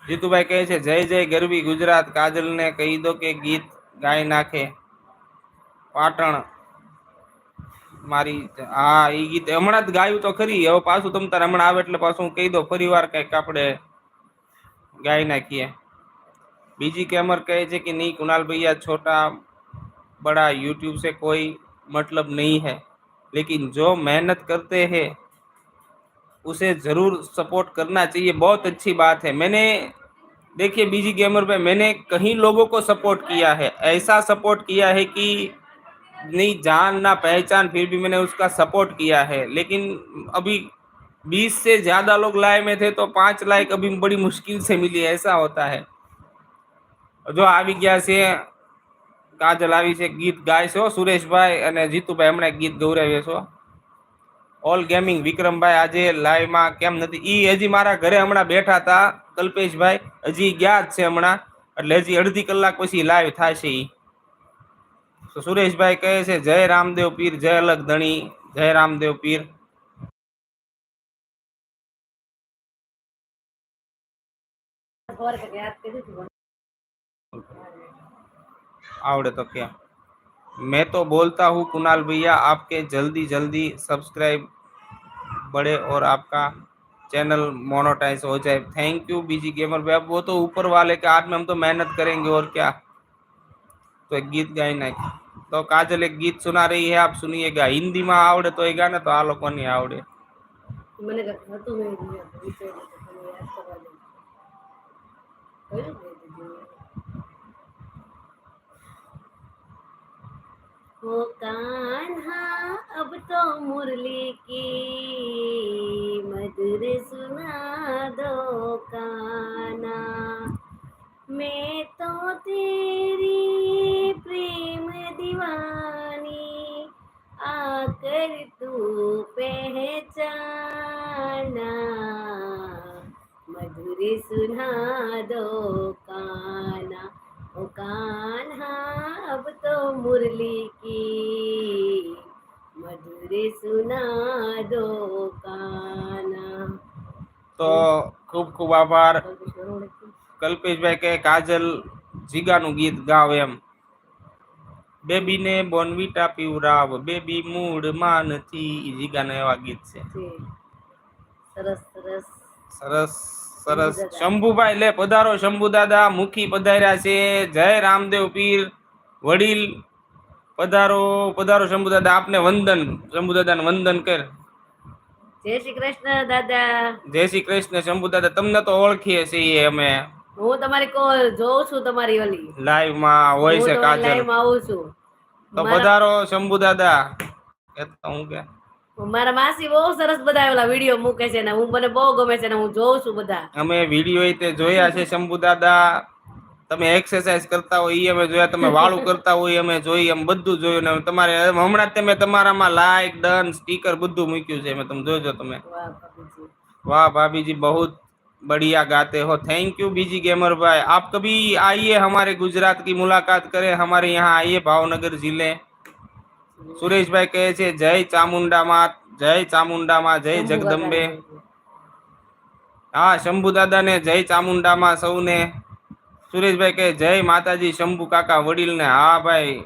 જીતુભાઈ કહે છે જય જય ગરવી ગુજરાત, કાજલ ને કહી દો કે ગીત ગાઈ નાખે પાટણ મારી. હા એ ગીત હમણાં જ ગાયું તો ખરી, હવે પાછું તમ તારે હમણાં આવે એટલે પાછું હું કહી દઉં ફરી વાર કઈક આપણે ગાઈ નાખીએ. બીજી કેમર કહે છે कि नहीं कुणाल भैया छोटा बड़ा यूट्यूब से कोई मतलब नहीं है, लेकिन जो मेहनत करते हैं उसे जरूर सपोर्ट करना चाहिए. बहुत अच्छी बात है. मैंने देखिए बीजी गेमर पे मैंने कहीं लोगों को सपोर्ट किया है, ऐसा सपोर्ट किया है कि नहीं जान ना पहचान, फिर भी मैंने उसका सपोर्ट किया है. लेकिन अभी 20 से ज्यादा लोग लाइव में थे तो 5 लाइक अभी बड़ी मुश्किल से मिली, ऐसा होता है. जो આવી ગયા છે કાજલ આવી છે, ગીત ગાય છે સુરેશભાઈ અને જીતુભાઈ હમણાં ગીત ગૌરાવ્યો છો. ઓલ ગેમિંગ વિક્રમભાઈ આજે લાઈવમાં કેમ નથી? ઈ હજી મારા ઘરે હમણાં બેઠા હતા કલ્પેશભાઈ, હજી ગયા જ છે હમણાં, એટલે હજી અડધી કલાક પછી લાઈવ થશે. ઈ તો સુરેશભાઈ કહે છે જય રામદેવ પીર, જય અલગ ધણી, જય રામદેવ પીર. आवड़े तो क्या, मैं तो बोलता हूँ कुणाल भैया आपके जल्दी जल्दी सब्सक्राइब बढ़े और आपका चैनल मोनेटाइज हो जाए. थैंक यू बीजी गेमर भाई. अब वो तो ऊपर वाले के हाथ में, हम तो मेहनत करेंगे और क्या. तो एक गीत गाई ना तो काजल एक गीत सुना रही है, आप सुनिएगा. हिंदी में आवड़े तो एक गाना, तो आ लोग नहीं आवड़े. ओ कान्हा अब तो मुरली की मधुर सुना दो कान्हा, मैं तो तेरी प्रेम दीवानी आकर तू पहचाना, मधुर सुना दो कान्हा, ओ कान्हा अब तो मुरली की मधुर सुना दो कान्हा. તો ખૂબ ખૂબ આભાર કલ્પેશભાઈ કે કાજલ જીગાનું ગીત ગાવ એમ. બેબીને બોનવીટા પીવરાવ, બેબી મૂડમાં નથી, ઈ જીગાના એવા ગીત છે. સરસ સરસ સરસ સરસ. શંભુભાઈ લે પધારો શંભુ દાદા, મુખી પધાર્યા છે. જય રામદેવ પીર વડીલ પધારો પધારો શંભુ દાદા. આપને વંદન, શંભુ દાદાને વંદન કર. જય શ્રી કૃષ્ણ દાદા. જય શ્રી કૃષ્ણ શંભુ દાદા. તમને તો ઓળખીએ છીએ અમે, હું તમારી કોલ જોઉં છું, તમારી ઓલી લાઈવ માં હોય છે કાજલ. લાઈવ માં આવું છું. તો પધારો શંભુ દાદા. હું કે મારા માસી બહુ સરસ બધા ઓલા વિડીયો મૂકે છે ને હું મને બહુ ગમે છે ને હું જોઉં છું બધા. અમે વિડીયો તે જોયા છે શંભુ દાદા. તમે એક્સરસાઇઝ કરતા હોય એ અમે જોયા, તમે વાળું કરતા હોય અમે જોઈ, એમ બધું જોયું. ને તમારે હમણાં જ તમે તમારામાં લાઈક ડન સ્ટીકર બધું મૂક્યું છે, તમે જોજો તમે. वाह भाभी जी बहुत बढ़िया गाते हो. थैंक यू बीजी गेमर भाई. आप कभी आइए हमारे गुजरात की मुलाकात करें, हमारे यहाँ आइए भावनगर जिले. सुरेशભાઈ કહે છે જય ચામુંડા માં, જય ચામુંડા માં, જય જગદંબે. હા શંભુ દાદા ને જય ચામુંડા માં સૌને. સુરેશભાઈ કહે જય માતાજી શંભુ કાકા વડીલ ને. હા ભાઈ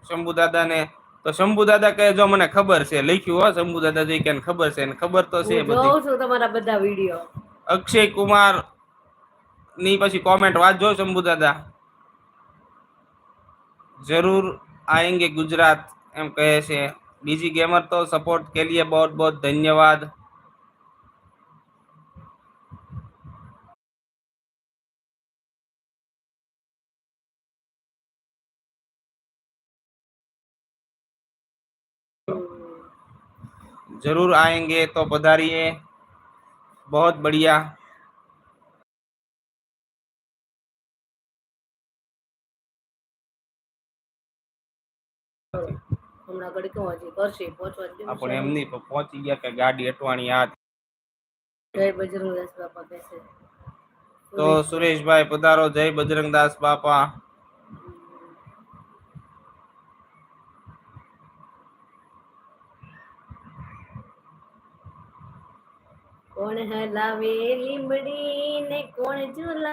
શંભુ દાદા ને. તો શંભુ દાદા કહે જો મને ખબર છે, લખ્યું હો શંભુ દાદા જે કે ખબર છે, ને ખબર તો છે બધી. જોઉં છું તમારા બધા વિડીયો. અક્ષય કુમાર ની પછી કોમેન્ટ વાંચજો શંભુ દાદા. જરૂર આएंगे गुजरात એમ કહે છે. બીજી ગેમર તો સપોર્ટ કે लिए बहुत बहुत धन्यवाद. जरूर आएंगे तो पधारिए. बहुत बढ़िया. આપણે એમની પહોંચી ગયા કે ગાડી અટવાણી આ. જય બજરંગદાસ બાપા કહેશે. તો સુરેશભાઈ પધારો. જય બજરંગદાસ બાપા. કોણ હલાવે લીમડી ને કોણ ઝૂલા